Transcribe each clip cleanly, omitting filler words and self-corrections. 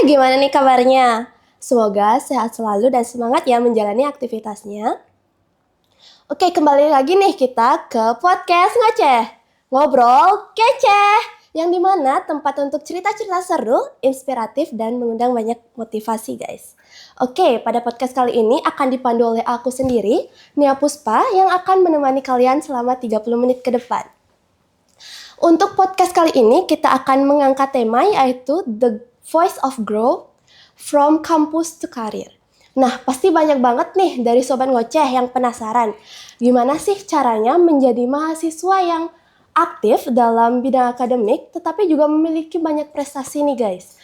gimana nih kabarnya? Semoga sehat selalu dan semangat ya menjalani aktivitasnya. Oke, kembali lagi nih kita ke podcast Ngoceh. Ngobrol kece. Yang dimana tempat untuk cerita-cerita seru, inspiratif, dan mengundang banyak motivasi guys. Oke, pada podcast kali ini akan dipandu oleh aku sendiri, Nia Puspa, yang akan menemani kalian selama 30 menit ke depan. Untuk podcast kali ini kita akan mengangkat tema yaitu The Voice of Growth from Campus to Career. Nah, pasti banyak banget nih dari Sobat Ngoceh yang penasaran gimana sih caranya menjadi mahasiswa yang aktif dalam bidang akademik tetapi juga memiliki banyak prestasi nih guys.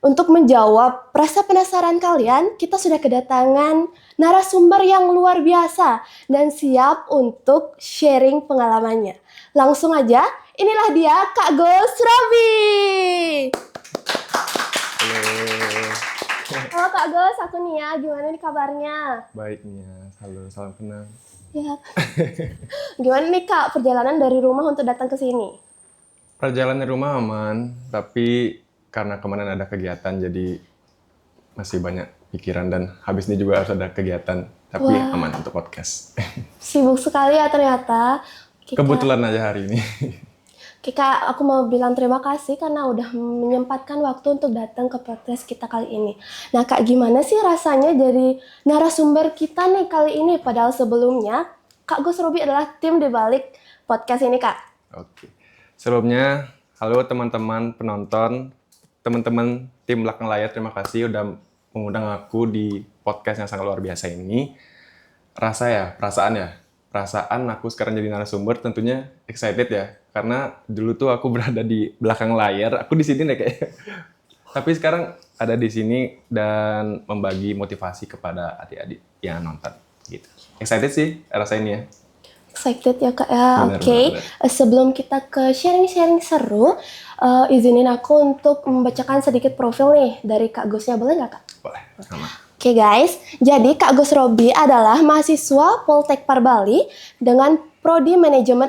Untuk menjawab rasa penasaran kalian, kita sudah kedatangan narasumber yang luar biasa dan siap untuk sharing pengalamannya. Langsung aja, inilah dia Kak Gus Robi. Halo Kak Gus, aku Nia. Gimana nih kabarnya? Baik Nia, halo, salam kenal. Ya. Gimana nih Kak perjalanan dari rumah untuk datang ke sini? Perjalanan rumah aman, tapi karena kemarin ada kegiatan jadi masih banyak pikiran dan habis ini juga harus ada kegiatan, tapi Wah. aman untuk podcast. Sibuk sekali ya ternyata. Kebetulan aja hari ini. Oke Kak, aku mau bilang terima kasih karena udah menyempatkan waktu untuk datang ke podcast kita kali ini. Nah Kak, gimana sih rasanya jadi narasumber kita nih kali ini? Padahal sebelumnya, Kak Gus Robi adalah tim di balik podcast ini Kak. Oke. Sebelumnya, halo teman-teman penonton, teman-teman tim belakang layar, terima kasih udah mengundang aku di podcast yang sangat luar biasa ini. Perasaan aku sekarang jadi narasumber tentunya excited ya, karena dulu tuh aku berada di belakang layar, aku di sini deh kayaknya. Tapi sekarang ada di sini dan membagi motivasi kepada adik-adik yang nonton gitu. Excited sih rasanya. Excited ya Kak ya, Benar, oke. benar. Sebelum kita ke sharing-sharing seru, izinin aku untuk membacakan sedikit profil nih dari Kak Gusnya, boleh nggak Kak? Boleh, sama. Oke guys, jadi Kak Gus Robi adalah mahasiswa Poltekpar Bali dengan Prodi Manajemen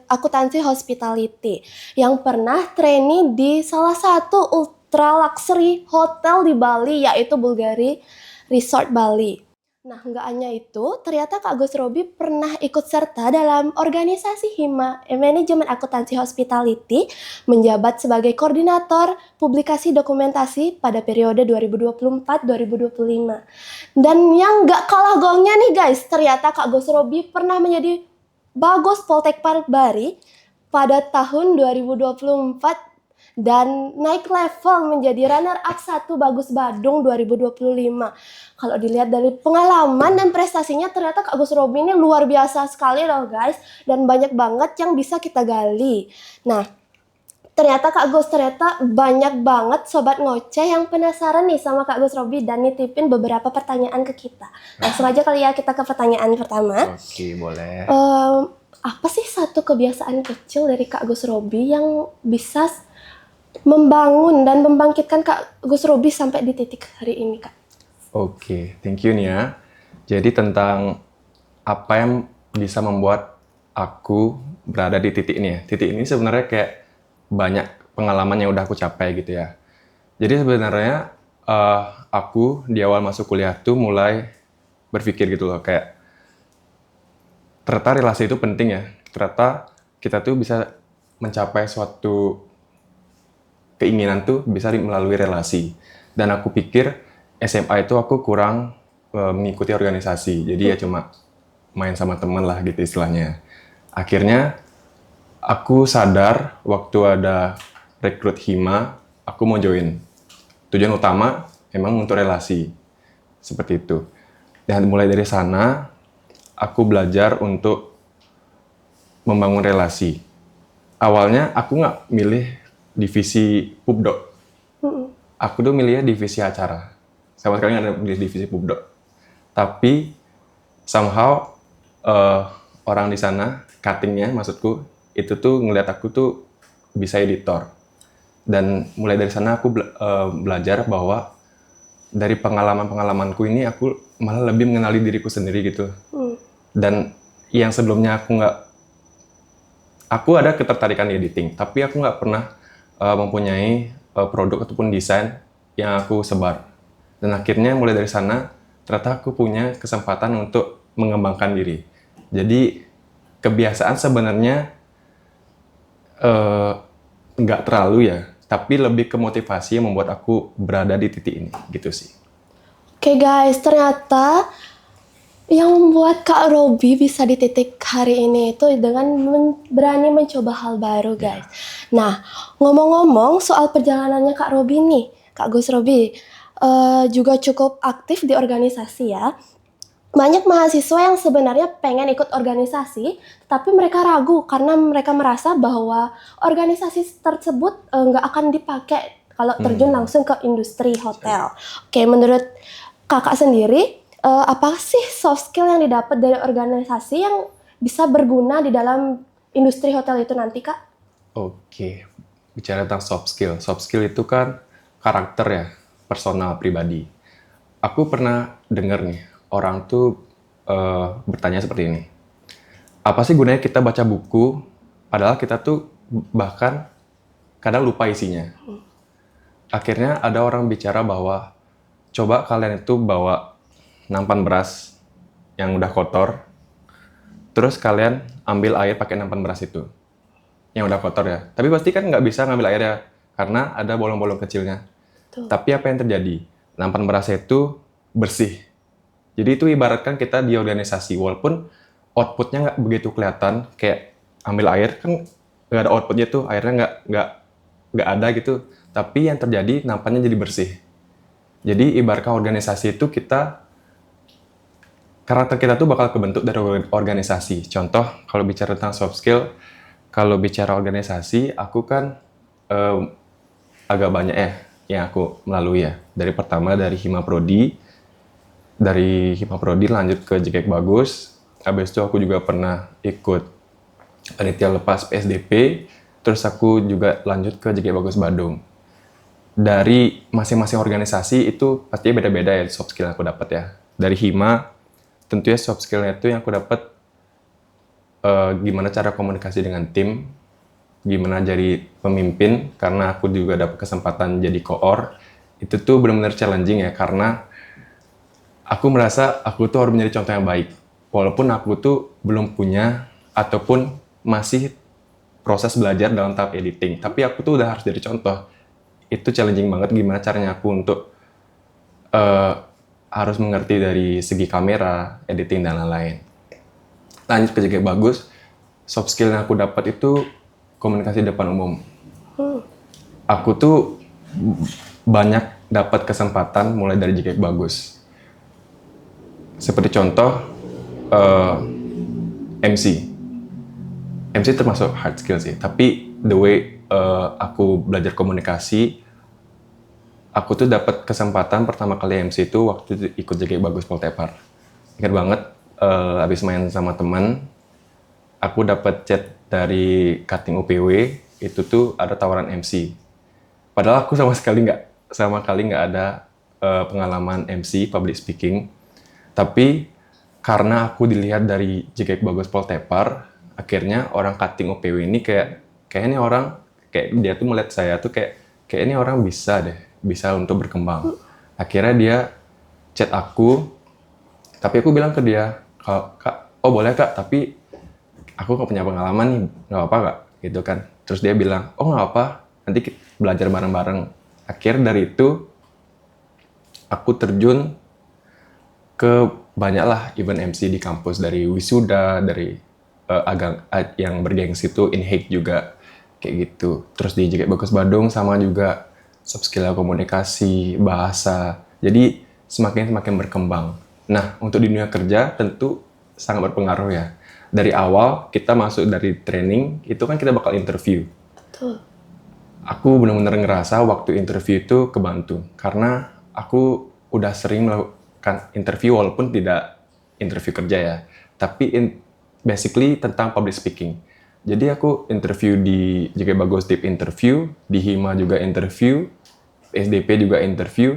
Akuntansi Hospitality yang pernah trainee di salah satu ultra luxury hotel di Bali yaitu Bulgari Resort Bali. Nah, nggak hanya itu, ternyata Kak Gus Robi pernah ikut serta dalam organisasi HIMA, Manajemen Akuntansi Hospitality, menjabat sebagai koordinator publikasi dokumentasi pada periode 2024-2025. Dan yang nggak kalah gongnya nih guys, ternyata Kak Gus Robi pernah menjadi Bagus Poltekpar Bali pada tahun 2024 dan naik level menjadi runner-up 1 Bagus Badung 2025. Kalau dilihat dari pengalaman dan prestasinya, ternyata Kak Gus Robi ini luar biasa sekali loh guys, dan banyak banget yang bisa kita gali. Nah, ternyata Kak Gus, banyak banget Sobat Ngoceh yang penasaran nih sama Kak Gus Robi dan nitipin beberapa pertanyaan ke kita. Langsung aja kali ya kita ke pertanyaan pertama. Oke, boleh. Apa sih satu kebiasaan kecil dari Kak Gus Robi yang bisa membangun dan membangkitkan Kak Gus Robi sampai di titik hari ini Kak? Oke, thank you Nia. Jadi tentang apa yang bisa membuat aku berada di titik ini ya. Titik ini sebenarnya kayak banyak pengalaman yang udah aku capai gitu ya. Jadi sebenarnya aku di awal masuk kuliah tuh mulai berpikir gitu loh, kayak ternyata relasi itu penting ya. Ternyata kita tuh bisa mencapai suatu keinginan tuh bisa melalui relasi. Dan aku pikir SMA itu aku kurang mengikuti organisasi. Jadi ya cuma main sama temen lah gitu istilahnya. Akhirnya aku sadar waktu ada rekrut HIMA, aku mau join. Tujuan utama emang untuk relasi. Seperti itu. Dan mulai dari sana, aku belajar untuk membangun relasi. Awalnya aku nggak milih divisi Pubdo. Aku tuh milihnya divisi acara. Sama sekali nggak ada milih divisi Pubdo. Tapi somehow orang di sana, cuttingnya maksudku, itu tuh ngeliat aku tuh bisa editor. Dan mulai dari sana aku belajar bahwa dari pengalaman-pengalamanku ini aku malah lebih mengenali diriku sendiri gitu. Dan yang sebelumnya aku ada ketertarikan di editing, tapi aku nggak pernah mempunyai produk ataupun desain yang aku sebar. Dan akhirnya mulai dari sana, ternyata aku punya kesempatan untuk mengembangkan diri. Jadi kebiasaan sebenarnya nggak terlalu ya, tapi lebih ke motivasi yang membuat aku berada di titik ini, gitu sih. Oke guys, ternyata yang membuat Kak Robi bisa di titik hari ini itu dengan berani mencoba hal baru guys. Nah, ngomong-ngomong soal perjalanannya Kak Robi nih, Kak Gus Robi juga cukup aktif di organisasi ya. Banyak mahasiswa yang sebenarnya pengen ikut organisasi, tapi mereka ragu karena mereka merasa bahwa organisasi tersebut nggak akan dipakai kalau terjun langsung ke industri hotel. Oke, menurut kakak sendiri, apa sih soft skill yang didapat dari organisasi yang bisa berguna di dalam industri hotel itu nanti, Kak? Oke, bicara tentang soft skill. Soft skill itu kan karakter ya, personal, pribadi. Aku pernah dengar nih, orang tuh bertanya seperti ini. Apa sih gunanya kita baca buku, padahal kita tuh bahkan kadang lupa isinya. Akhirnya ada orang bicara bahwa coba kalian itu bawa nampan beras yang udah kotor, terus kalian ambil air pakai nampan beras itu, yang udah kotor ya. Tapi pasti kan nggak bisa ngambil air ya, karena ada bolong-bolong kecilnya. Tuh. Tapi apa yang terjadi? Nampan berasnya itu bersih. Jadi itu ibaratkan kita di organisasi, walaupun outputnya nggak begitu kelihatan, kayak ambil air kan nggak ada outputnya tuh, airnya nggak ada gitu. Tapi yang terjadi nampannya jadi bersih. Jadi ibaratkan organisasi itu karakter kita tuh bakal kebentuk dari organisasi. Contoh kalau bicara tentang soft skill, kalau bicara organisasi, aku kan agak banyak ya yang aku melalui ya. Dari pertama dari Hima Prodi lanjut ke JKK Bagus. Habis itu aku juga pernah ikut panitia lepas PSDP. Terus aku juga lanjut ke JKK Bagus Badung. Dari masing-masing organisasi itu pasti beda-beda ya soft skill yang aku dapat ya. Dari Hima, tentunya soft skill-nya itu yang aku dapat gimana cara komunikasi dengan tim, gimana jadi pemimpin, karena aku juga dapat kesempatan jadi koor. Itu tuh benar-benar challenging ya, karena aku merasa aku tuh harus menjadi contoh yang baik. Walaupun aku tuh belum punya ataupun masih proses belajar dalam tahap editing. Tapi aku tuh udah harus jadi contoh. Itu challenging banget gimana caranya aku untuk harus mengerti dari segi kamera, editing, dan lain-lain. Lanjut ke JKK Bagus, soft skill yang aku dapat itu komunikasi depan umum. Aku tuh banyak dapat kesempatan mulai dari JKK Bagus. Seperti contoh, MC. MC termasuk hard skill sih, tapi the way aku belajar komunikasi, aku tuh dapat kesempatan pertama kali MC itu waktu ikut JKK Bagus Poltepar. Ingat banget, habis main sama teman, aku dapat chat dari cutting UPW, itu tuh ada tawaran MC. Padahal aku sama sekali nggak ada pengalaman MC, public speaking. Tapi karena aku dilihat dari JKK Bagus Poltepar, akhirnya orang cutting UPW ini kayaknya orang dia tuh melihat saya tuh kayak ini orang bisa untuk berkembang. Akhirnya dia chat aku, tapi aku bilang ke dia, Kak, oh boleh Kak, tapi aku nggak punya pengalaman nih, nggak apa Kak, gitu kan. Terus dia bilang, oh nggak apa, nanti kita belajar bareng-bareng. Akhirnya dari itu aku terjun ke banyaklah event MC di kampus, dari wisuda, dari yang bergengsi itu InHake juga kayak gitu. Terus di JKK Bagus Badung sama juga soft skill komunikasi, bahasa. Jadi semakin berkembang. Nah, untuk di dunia kerja tentu sangat berpengaruh ya. Dari awal kita masuk dari training, itu kan kita bakal interview. Betul. Aku benar-benar ngerasa waktu interview itu kebantu. Karena aku udah sering melakukan interview walaupun tidak interview kerja ya. Tapi basically tentang public speaking. Jadi aku interview di JKK Bagus Deep interview, di Hima juga interview, SDP juga interview,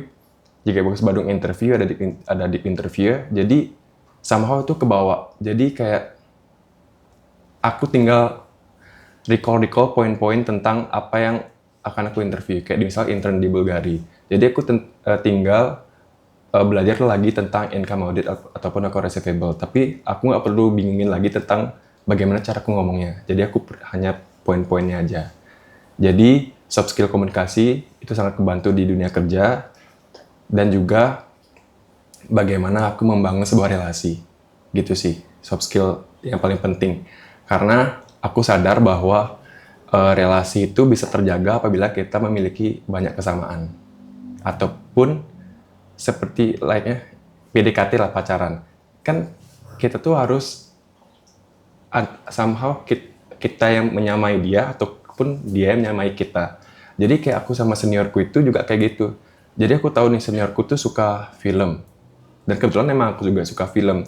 JKK Bagus Badung interview, ada deep interview ya. Jadi somehow itu kebawa. Jadi kayak aku tinggal recall poin-poin tentang apa yang akan aku interview, kayak misal intern di Bulgari. Jadi aku tinggal belajar lagi tentang income audit ataupun account receivable. Tapi aku nggak perlu bingungin lagi tentang bagaimana cara aku ngomongnya. Jadi aku hanya poin-poinnya aja. Jadi soft skill komunikasi itu sangat membantu di dunia kerja, dan juga bagaimana aku membangun sebuah relasi. Gitu sih, soft skill yang paling penting. Karena aku sadar bahwa relasi itu bisa terjaga apabila kita memiliki banyak kesamaan. Ataupun seperti lainnya PDKT lah, pacaran. Kan kita tuh harus somehow kita yang menyamai dia ataupun dia yang menyamai kita. Jadi kayak aku sama seniorku itu juga kayak gitu. Jadi aku tahu nih seniorku tuh suka film. Dan kebetulan emang aku juga suka film.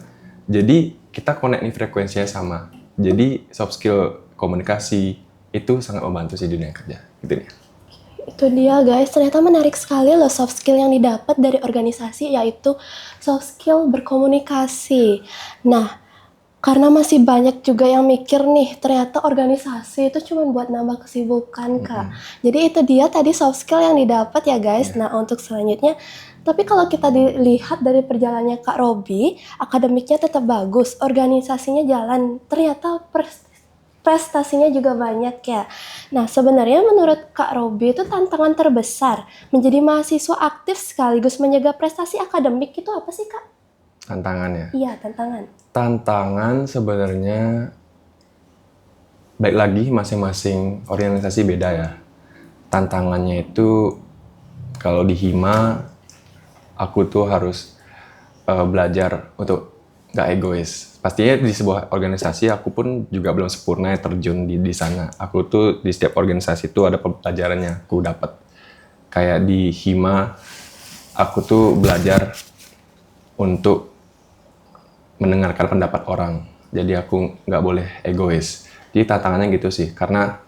Jadi kita connect nih, frekuensinya sama. Jadi soft skill komunikasi itu sangat membantu sih di dunia kerja. Gitu nih. Itu dia guys, ternyata menarik sekali loh soft skill yang didapat dari organisasi, yaitu soft skill berkomunikasi. Nah, karena masih banyak juga yang mikir nih, ternyata organisasi itu cuma buat nambah kesibukan, Kak. Jadi itu dia tadi soft skill yang didapat ya guys. Nah, untuk selanjutnya, tapi kalau kita dilihat dari perjalanannya Kak Robi, akademiknya tetap bagus, organisasinya jalan, ternyata prestasinya juga banyak ya. Nah, sebenarnya menurut Kak Robi itu tantangan terbesar menjadi mahasiswa aktif sekaligus menjaga prestasi akademik itu apa sih, Kak? Tantangannya. Iya, tantangan. Tantangan sebenarnya baik lagi masing-masing organisasi beda ya. Tantangannya itu kalau di Hima aku tuh harus belajar untuk nggak egois. Pastinya di sebuah organisasi aku pun juga belum sempurna terjun di sana. Aku tuh di setiap organisasi tuh ada pelajarannya aku dapat. Kayak di Hima aku tuh belajar untuk mendengarkan pendapat orang. Jadi aku nggak boleh egois. Jadi tantangannya gitu sih. Karena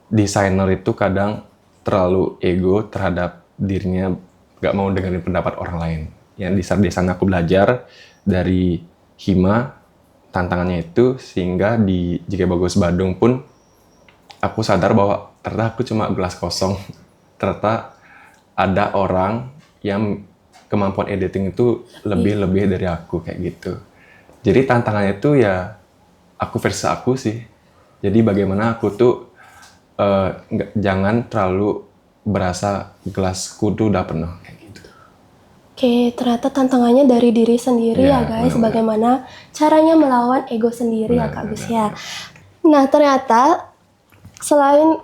desainer itu kadang terlalu ego terhadap dirinya, nggak mau dengerin pendapat orang lain. Yang di sana aku belajar dari Hima, tantangannya itu sehingga di JK Bagus Bandung pun aku sadar bahwa ternyata aku cuma gelas kosong. Ternyata ada orang yang kemampuan editing itu lebih dari aku kayak gitu. Jadi tantangannya itu ya aku versi aku sih. Jadi bagaimana aku tuh jangan terlalu berasa gelasku tuh udah penuh kayak gitu. Oke, ternyata tantangannya dari diri sendiri ya Iya, guys. benar-benar. Bagaimana caranya melawan ego sendiri ya Kak Gus ya. Nah, ternyata selain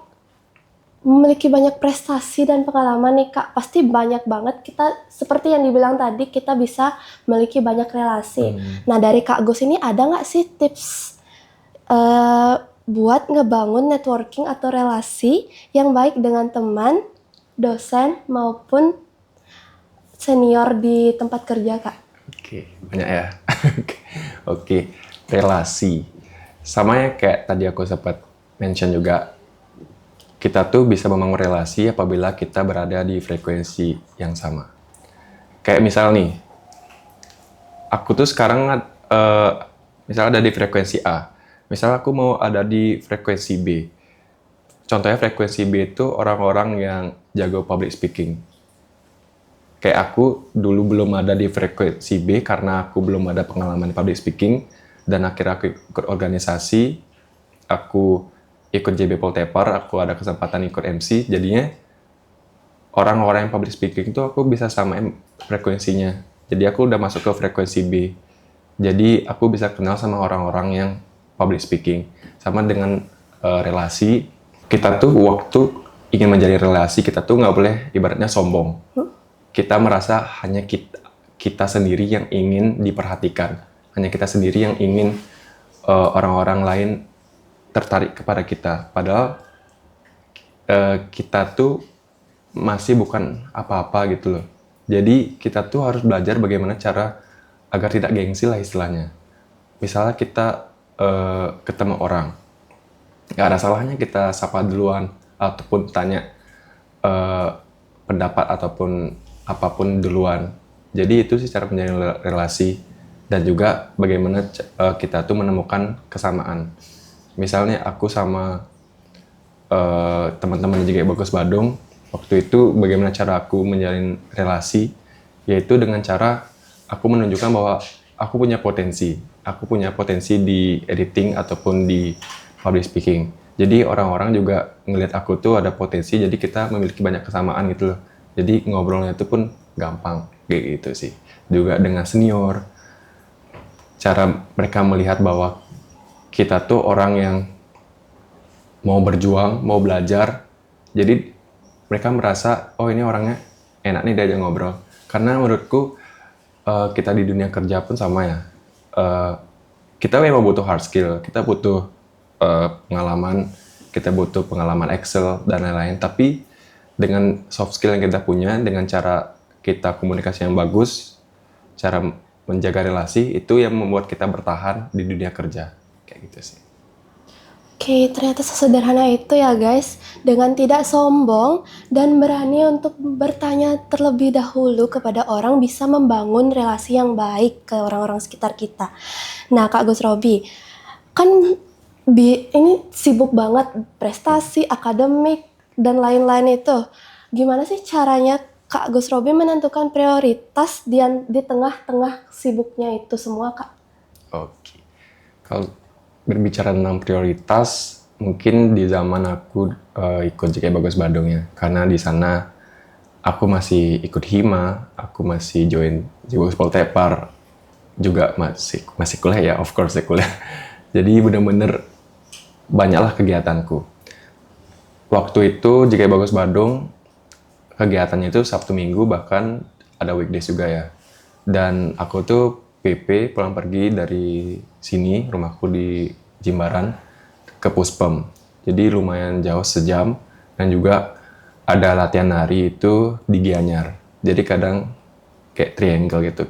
memiliki banyak prestasi dan pengalaman nih Kak, pasti banyak banget kita, seperti yang dibilang tadi, kita bisa memiliki banyak relasi. Nah, dari Kak Gus ini ada nggak sih tips buat ngebangun networking atau relasi yang baik dengan teman, dosen, maupun senior di tempat kerja, Kak? Oke, banyak ya. Oke, relasi. Sama ya kayak tadi aku sempat mention juga, kita tuh bisa membangun relasi apabila kita berada di frekuensi yang sama. Kayak misal nih, aku tuh sekarang misalnya ada di frekuensi A. Misal aku mau ada di frekuensi B. Contohnya frekuensi B itu orang-orang yang jago public speaking. Kayak aku dulu belum ada di frekuensi B karena aku belum ada pengalaman di public speaking, dan akhirnya aku ikut organisasi, aku ikut JB Poltepar, aku ada kesempatan ikut MC, jadinya orang-orang yang public speaking itu aku bisa samain frekuensinya. Jadi aku udah masuk ke frekuensi B. Jadi aku bisa kenal sama orang-orang yang public speaking. Sama dengan relasi, kita tuh waktu ingin menjalin relasi, kita tuh nggak boleh ibaratnya sombong. Kita merasa hanya kita sendiri yang ingin diperhatikan. Hanya kita sendiri yang ingin orang-orang lain tertarik kepada kita. Padahal kita tuh masih bukan apa-apa gitu loh. Jadi kita tuh harus belajar bagaimana cara agar tidak gengsi lah istilahnya. Misalnya kita ketemu orang, nggak ada salahnya kita sapa duluan ataupun tanya pendapat ataupun apapun duluan. Jadi itu sih cara menjalin relasi, dan juga bagaimana kita tuh menemukan kesamaan. Misalnya aku sama teman-teman juga Bagus Badung, waktu itu bagaimana cara aku menjalin relasi, yaitu dengan cara aku menunjukkan bahwa aku punya potensi. Aku punya potensi di editing ataupun di public speaking. Jadi orang-orang juga ngelihat aku tuh ada potensi, jadi kita memiliki banyak kesamaan gitu loh. Jadi ngobrolnya itu pun gampang, kayak gitu sih. Juga dengan senior, cara mereka melihat bahwa kita tuh orang yang mau berjuang, mau belajar. Jadi mereka merasa, oh ini orangnya enak nih diajak ngobrol. Karena menurutku kita di dunia kerja pun sama ya. Kita memang butuh hard skill, kita butuh pengalaman, kita butuh pengalaman Excel dan lain-lain. Tapi dengan soft skill yang kita punya, dengan cara kita komunikasi yang bagus, cara menjaga relasi, itu yang membuat kita bertahan di dunia kerja. Kayak gitu sih. Oke, ternyata sesederhana itu ya guys. Dengan tidak sombong dan berani untuk bertanya terlebih dahulu kepada orang bisa membangun relasi yang baik ke orang-orang sekitar kita. Nah, Kak Gus Robi, kan ini sibuk banget prestasi, akademik, dan lain-lain itu. Gimana sih caranya Kak Gus Robi menentukan prioritas di tengah-tengah sibuknya itu semua, Kak? Oke. Kalau berbicara tentang prioritas, mungkin di zaman aku ikut JKT Bagus Badung ya. Karena di sana aku masih ikut hima, aku masih join JKT Poltepar, juga masih kuliah ya, of course kuliah. Jadi bener-bener banyaklah kegiatanku. Waktu itu JKT Bagus Badung kegiatannya itu Sabtu Minggu, bahkan ada weekdays juga ya. Dan aku tuh PP pulang pergi dari sini, rumahku di Jimbaran, ke Puspem. Jadi lumayan jauh sejam, dan juga ada latihan nari itu di Gianyar. Jadi kadang kayak triangle gitu,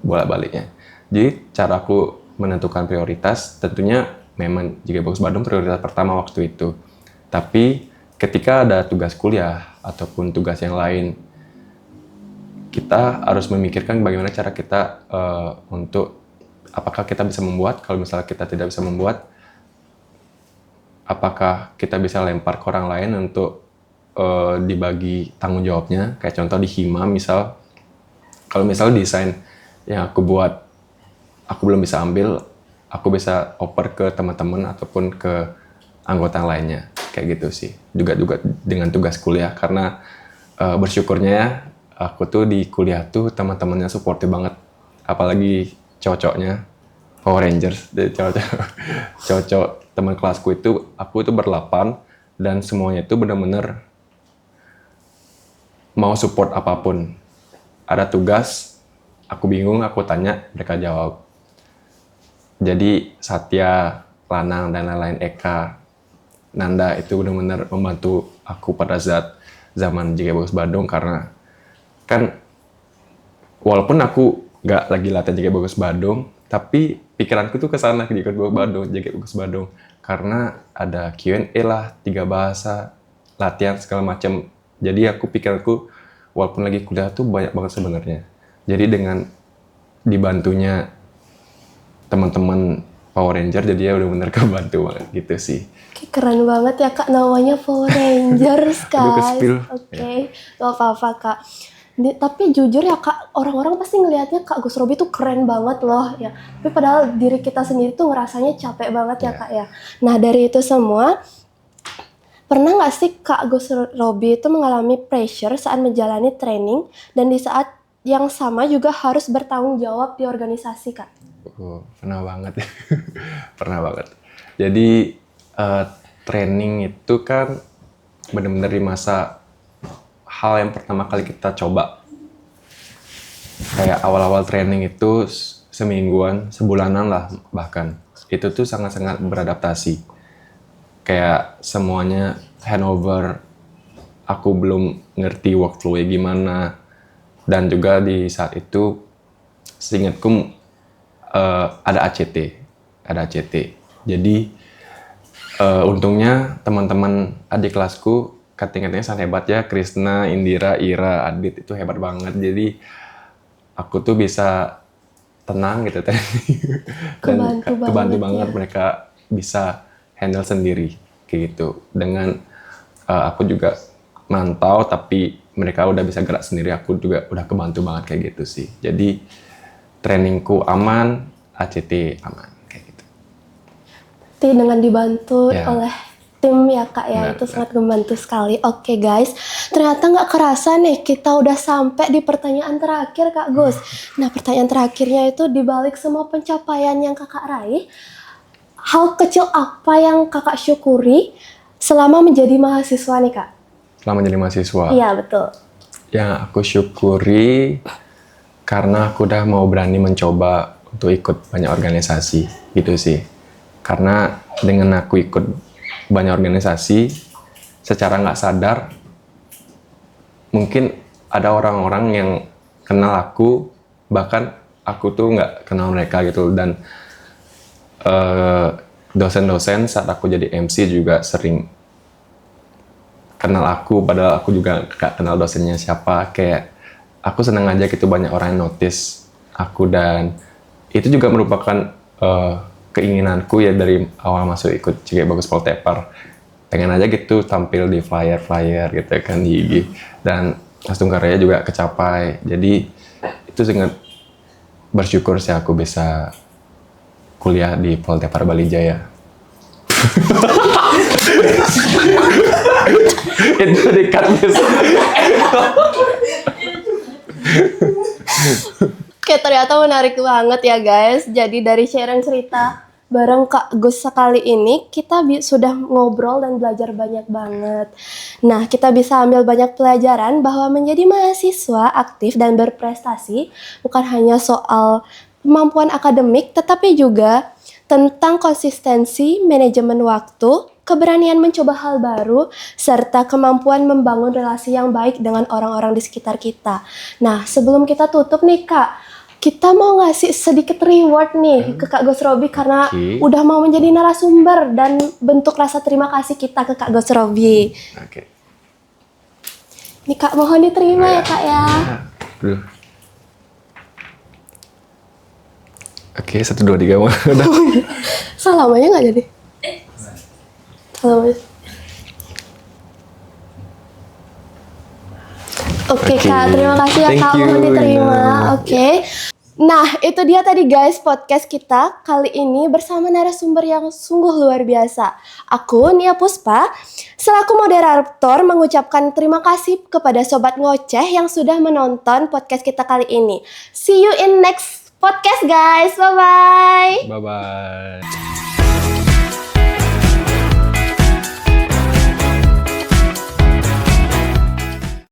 bolak-baliknya. Jadi cara aku menentukan prioritas, tentunya memang jika Bagus Badung prioritas pertama waktu itu. Tapi ketika ada tugas kuliah ataupun tugas yang lain, kita harus memikirkan bagaimana cara kita untuk apakah kita bisa membuat, kalau misalnya kita tidak bisa membuat, apakah kita bisa lempar ke orang lain untuk dibagi tanggung jawabnya. Kayak contoh di hima misal, kalau misal desain yang aku buat, aku belum bisa ambil, aku bisa oper ke teman-teman ataupun ke anggota yang lainnya. Kayak gitu sih. Juga dengan tugas kuliah, karena bersyukurnya ya, aku tuh di kuliah tuh teman-temannya supportive banget, apalagi cowok-cowoknya Power Rangers. Jadi cowok teman kelasku itu, aku itu ber-8 dan semuanya itu benar-benar mau support apapun. Ada tugas, aku bingung, aku tanya, mereka jawab. Jadi Satya, Lanang dan lain-lain, Eka, Nanda itu benar-benar membantu aku pada saat zaman JKT Bagus Badung, karena kan walaupun aku nggak lagi latihan JKT Bagus Badung, tapi pikiranku tuh kesana ke JKT Bagus Badung, karena ada Q&A lah, 3 bahasa, latihan segala macam. Jadi pikiranku walaupun lagi kuliah tuh banyak banget sebenarnya. Jadi dengan dibantunya teman-teman Power Ranger, jadi ya udah bener kebantu banget gitu sih. Keren banget ya Kak, namanya Power Rangers Aduh, guys. ke-spill. Oke, gak apa-apa Kak. Tapi jujur ya Kak, orang-orang pasti ngelihatnya Kak Gus Robi tuh keren banget loh ya. Tapi padahal diri kita sendiri tuh ngerasanya capek banget ya Kak ya. Nah dari itu semua, pernah nggak sih Kak Gus Robi itu mengalami pressure saat menjalani training dan di saat yang sama juga harus bertanggung jawab di organisasi Kak? Pernah banget. Pernah banget. Jadi training itu kan benar-benar di masa hal yang pertama kali kita coba. Kayak awal-awal training itu semingguan, sebulanan lah bahkan. Itu tuh sangat-sangat beradaptasi. Kayak semuanya handover, aku belum ngerti workflow-nya gimana. Dan juga di saat itu, seingatku ada ACT. Jadi untungnya teman-teman adik kelasku kating-katingnya sangat hebat ya, Krisna, Indira, Ira, Adit itu hebat banget. Jadi aku tuh bisa tenang gitu dan kebantu banget ya. Mereka bisa handle sendiri kayak gitu. Dengan aku juga mantau, tapi mereka udah bisa gerak sendiri, aku juga udah kebantu banget kayak gitu sih. Jadi trainingku aman, ACT aman kayak gitu. Berarti dengan dibantu Ya. oleh tim ya Kak ya, Benar, itu sangat membantu sekali. Oke guys, ternyata nggak kerasa nih kita udah sampai di pertanyaan terakhir Kak Gus. Nah pertanyaan terakhirnya itu dibalik semua pencapaian yang Kakak raih, hal kecil apa yang Kakak syukuri selama menjadi mahasiswa nih Kak? Selama jadi mahasiswa, Iya betul. yang aku syukuri karena aku udah mau berani mencoba untuk ikut banyak organisasi gitu sih. Karena dengan aku ikut banyak organisasi, secara nggak sadar mungkin ada orang-orang yang kenal aku, bahkan aku tuh nggak kenal mereka gitu. Dan dosen-dosen saat aku jadi MC juga sering kenal aku, padahal aku juga gak kenal dosennya siapa. Kayak aku seneng aja gitu banyak orang yang notice aku, dan itu juga merupakan keinginanku ya dari awal masuk ikut CGI Bagus Poltepar. Pengen aja gitu tampil di flyer-flyer gitu kan di IG, dan langsung karyanya juga kecapai. Jadi itu sangat bersyukur sih aku bisa kuliah di Poltepar Bali Jaya. Itu di-cut guys. Oke, ternyata menarik banget ya guys. Jadi dari sharing cerita bareng Kak Gus sekali ini, kita sudah ngobrol dan belajar banyak banget. Nah, kita bisa ambil banyak pelajaran bahwa menjadi mahasiswa aktif dan berprestasi bukan hanya soal kemampuan akademik, tetapi juga tentang konsistensi, manajemen waktu, keberanian mencoba hal baru, serta kemampuan membangun relasi yang baik dengan orang-orang di sekitar kita. Nah, sebelum kita tutup nih Kak, kita mau ngasih sedikit reward nih ke Kak Gus Robi karena udah mau menjadi narasumber dan bentuk rasa terima kasih kita ke Kak Gus Robi. Oke. Nih Kak, mohon diterima ya Kak ya. Aduh. Oke, 1, 2, 3 udah. Salamanya nggak jadi? Salamanya. Oke Kak, terima kasih ya Thank Kak, you, mohon diterima. Ina. Oke. Nah, itu dia tadi guys podcast kita kali ini bersama narasumber yang sungguh luar biasa. Aku, Nia Puspa, selaku moderator mengucapkan terima kasih kepada Sobat Ngoceh yang sudah menonton podcast kita kali ini. See you in next podcast guys, bye-bye. Bye-bye.